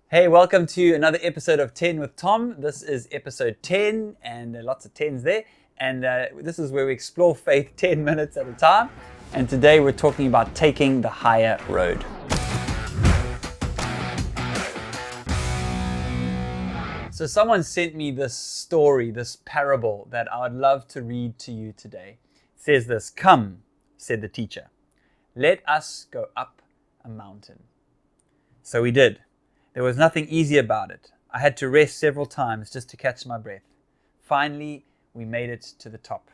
Hey, welcome to another episode of 10 with Tom. This is episode 10 and lots of 10s there. And this is where we explore faith 10 minutes at a time. And today we're talking about taking the higher road. So someone sent me this story, this parable that I would love to read to you today. It says this: "Come," said the teacher, "let us go up a mountain." So we did. There was nothing easy about it. I had to rest several times just to catch my breath. Finally, we made it to the top.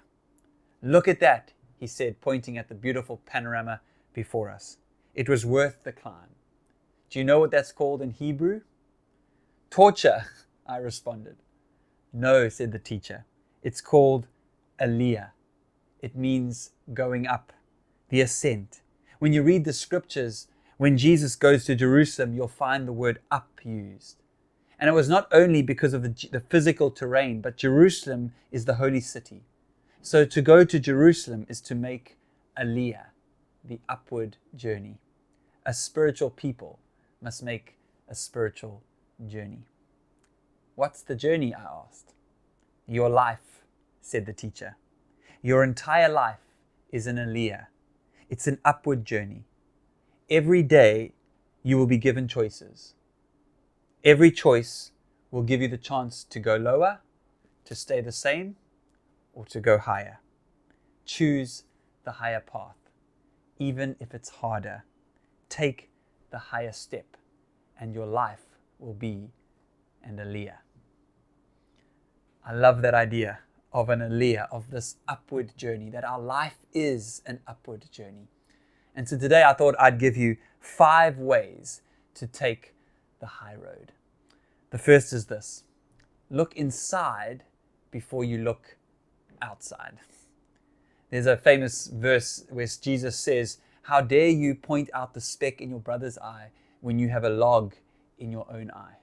"Look at that," he said, pointing at the beautiful panorama before us. It was worth the climb. "Do you know what that's called in Hebrew?" "Torture," I responded. "No," said the teacher. "It's called Aliyah. It means going up, the ascent. When you read the scriptures, when Jesus goes to Jerusalem, you'll find the word up used. And it was not only because of the physical terrain, but Jerusalem is the holy city. So to go to Jerusalem is to make Aliyah, the upward journey. A spiritual people must make a spiritual journey. "What's the journey?" I asked. "Your life," said the teacher. "Your entire life is an Aliyah. It's an upward journey. Every day you will be given choices. Every choice will give you the chance to go lower, to stay the same, or to go higher. Choose the higher path, even if it's harder. Take the higher step, and your life will be an Aliyah." I love that idea of an Aliyah, of this upward journey, that our life is an upward journey. And so today I thought I'd give you 5 ways to take the high road. The first is this: look inside before you look outside. There's a famous verse where Jesus says, "How dare you point out the speck in your brother's eye when you have a log in your own eye?"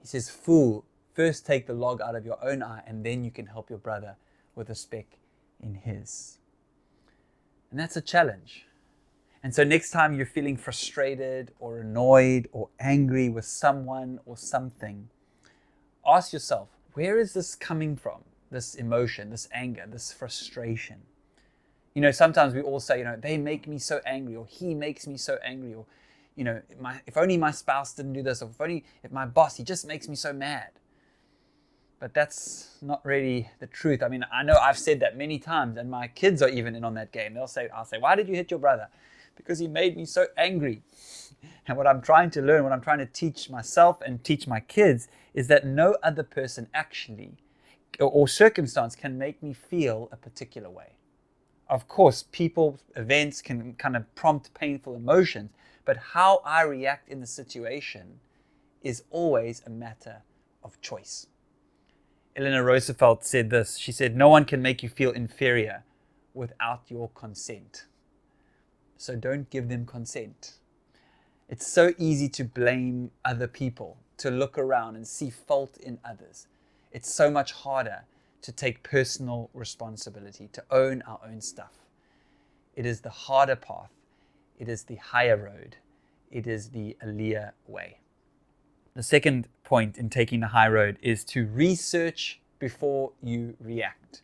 He says, "Fool, first take the log out of your own eye, and then you can help your brother with a speck in his." And that's a challenge. And so next time you're feeling frustrated or annoyed or angry with someone or something, ask yourself, where is this coming from? This emotion, this anger, this frustration. You know, sometimes we all say, they make me so angry, or he makes me so angry, or, if only my spouse didn't do this, or if my boss, he just makes me so mad. But that's not really the truth. I mean, I know I've said that many times, and my kids are even in on that game. I'll say, "Why did you hit your brother?" "Because he made me so angry." And what I'm trying to learn, what I'm trying to teach myself and teach my kids, is that no other person actually, or circumstance, can make me feel a particular way. Of course, people, events can kind of prompt painful emotions, but how I react in the situation is always a matter of choice. Eleanor Roosevelt said this. She said, "No one can make you feel inferior without your consent. So don't give them consent." It's so easy to blame other people, to look around and see fault in others. It's so much harder to take personal responsibility, to own our own stuff. It is the harder path. It is the higher road. It is the Aliyah way. The second point in taking the high road is to research before you react.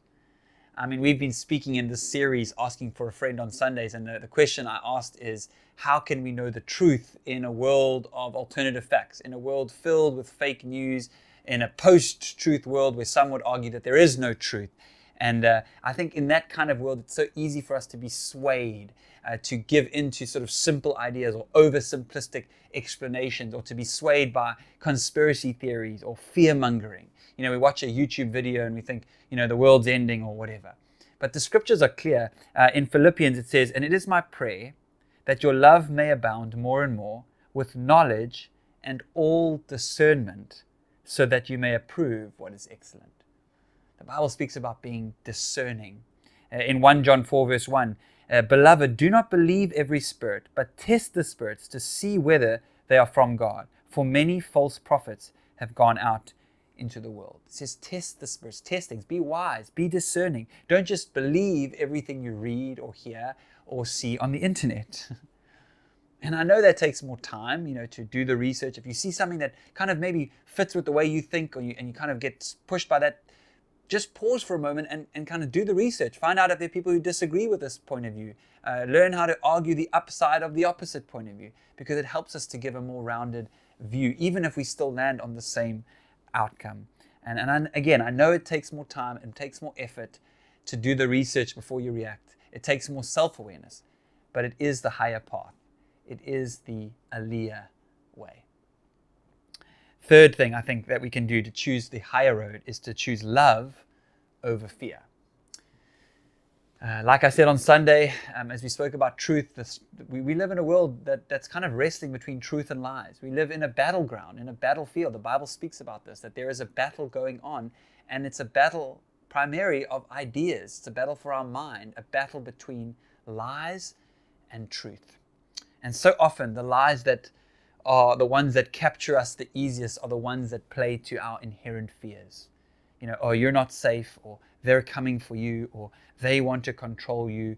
I mean, we've been speaking in this series, Asking for a Friend on Sundays, and the question I asked is, how can we know the truth in a world of alternative facts, in a world filled with fake news, in a post-truth world where some would argue that there is no truth? And I think in that kind of world, it's so easy for us to be swayed, to give into sort of simple ideas or oversimplistic explanations, or to be swayed by conspiracy theories or fear-mongering. We watch a YouTube video and we think, the world's ending or whatever. But the scriptures are clear. In Philippians it says, "And it is my prayer that your love may abound more and more with knowledge and all discernment, so that you may approve what is excellent." The Bible speaks about being discerning. In 1 John 4 verse 1, "Beloved, do not believe every spirit, but test the spirits to see whether they are from God. For many false prophets have gone out into the world." It says test the spirits, test things, be wise, be discerning. Don't just believe everything you read or hear or see on the internet. And I know that takes more time, to do the research. If you see something that kind of maybe fits with the way you think, and you kind of get pushed by that, just pause for a moment and kind of do the research. Find out if there are people who disagree with this point of view. Learn how to argue the upside of the opposite point of view, because it helps us to give a more rounded view, even if we still land on the same outcome. And again, I know it takes more time and takes more effort to do the research before you react. It takes more self-awareness, but it is the higher path. It is the Aliyah way. Third thing I think that we can do to choose the higher road is to choose love over fear. Like I said on Sunday, as we spoke about truth, we live in a world that's kind of wrestling between truth and lies. We live in a battleground, in a battlefield. The Bible speaks about this, that there is a battle going on, and it's a battle primarily of ideas. It's a battle for our mind, a battle between lies and truth. And so often the lies that are the ones that capture us the easiest are the ones that play to our inherent fears. Oh, you're not safe, or they're coming for you, or they want to control you.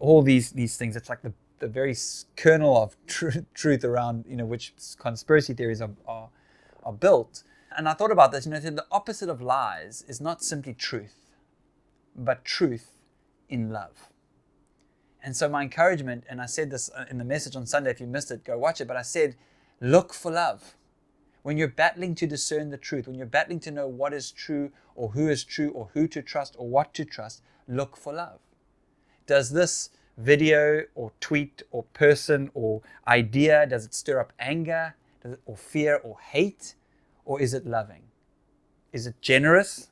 All these things. It's like the very kernel of truth around, which conspiracy theories are built. And I thought about this, the opposite of lies is not simply truth, but truth in love. And so my encouragement, and I said this in the message on Sunday, if you missed it, go watch it, but I said, look for love. When you're battling to discern the truth, when you're battling to know what is true or who to trust or what to trust, look for love. Does this video or tweet or person or idea, does it stir up anger or fear or hate, or is it loving? Is it generous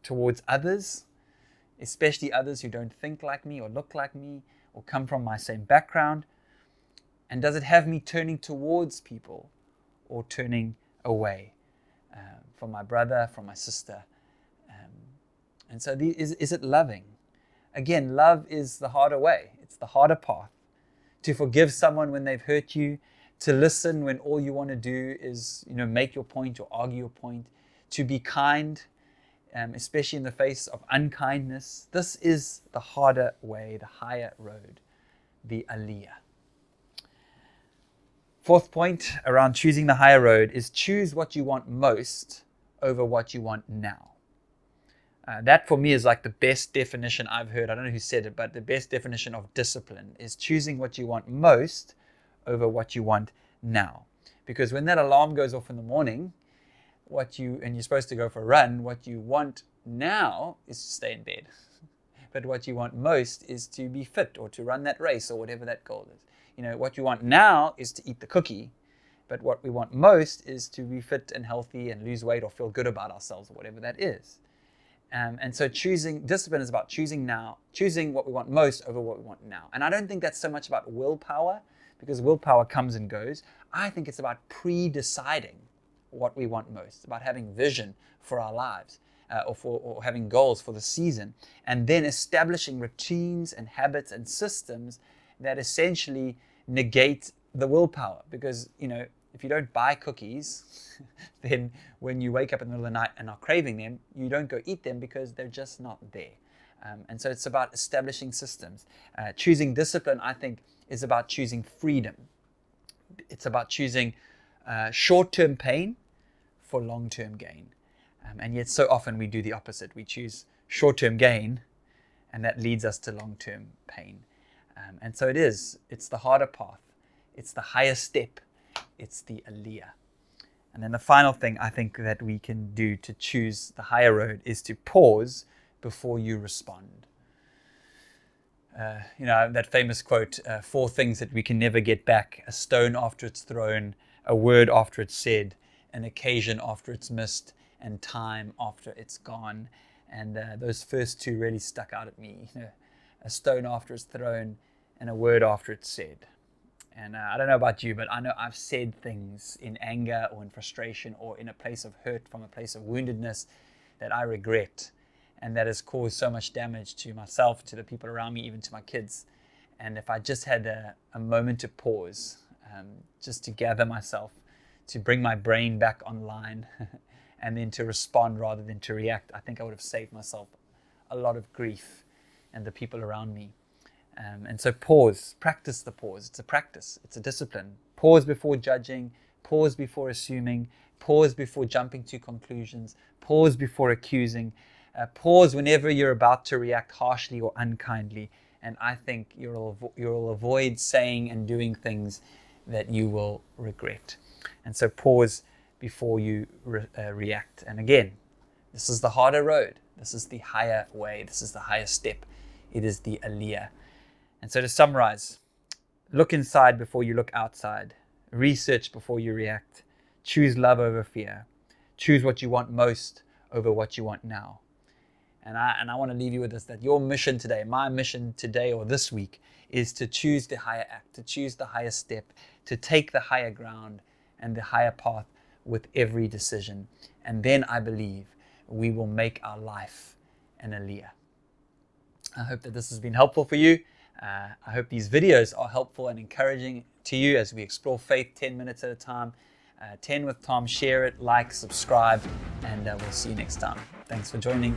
towards others, especially others who don't think like me or look like me or come from my same background? And does it have me turning towards people or turning away from my brother, from my sister? And so is it loving? Again, love is the harder way. It's the harder path. To forgive someone when they've hurt you, to listen when all you want to do is make your point or argue your point, to be kind, especially in the face of unkindness. This is the harder way, the higher road, the Aliyah. Fourth point around choosing the higher road is choose what you want most over what you want now. That for me is like the best definition I've heard. I don't know who said it, but the best definition of discipline is choosing what you want most over what you want now. Because when that alarm goes off in the morning, and you're supposed to go for a run, what you want now is to stay in bed. But what you want most is to be fit or to run that race or whatever that goal is. What you want now is to eat the cookie, but what we want most is to be fit and healthy and lose weight or feel good about ourselves or whatever that is. And so discipline is about choosing what we want most over what we want now. And I don't think that's so much about willpower, because willpower comes and goes. I think it's about pre-deciding what we want most, about having vision for our lives, or having goals for the season, and then establishing routines and habits and systems that essentially negate the willpower. Because, if you don't buy cookies, then when you wake up in the middle of the night and are craving them, you don't go eat them because they're just not there. And so it's about establishing systems. Choosing discipline, I think, is about choosing freedom. It's about choosing short-term pain for long-term gain. And yet so often we do the opposite. We choose short-term gain, and that leads us to long-term pain. And so it's the harder path. It's the higher step. It's the Aliyah. And then the final thing I think that we can do to choose the higher road is to pause before you respond. That famous quote, 4 things that we can never get back: a stone after it's thrown, a word after it's said, an occasion after it's missed, and time after it's gone. And those first 2 really stuck out at me. A stone after it's thrown and a word after it's said. And I don't know about you, but I know I've said things in anger or in frustration or in a place of hurt, from a place of woundedness, that I regret, and that has caused so much damage to myself, to the people around me, even to my kids. And if I just had a moment to pause, just to gather myself, to bring my brain back online, and then to respond rather than to react, I think I would have saved myself a lot of grief and the people around me. And so pause, practice the pause. It's a practice, it's a discipline. Pause before judging, pause before assuming, pause before jumping to conclusions, pause before accusing, pause whenever you're about to react harshly or unkindly. And I think you'll avoid saying and doing things that you will regret. And so pause before you react. And again, this is the harder road. This is the higher way. This is the higher step. It is the Aliyah. And so to summarize, look inside before you look outside. Research before you react. Choose love over fear. Choose what you want most over what you want now. And I want to leave you with this, that your mission today, my mission today or this week, is to choose the higher act, to choose the higher step, to take the higher ground and the higher path with every decision. And then I believe we will make our life an Aliyah. I hope that this has been helpful for you. I hope these videos are helpful and encouraging to you as we explore faith 10 minutes at a time. 10 with Tom. Share it, like, subscribe, and we'll see you next time. Thanks for joining.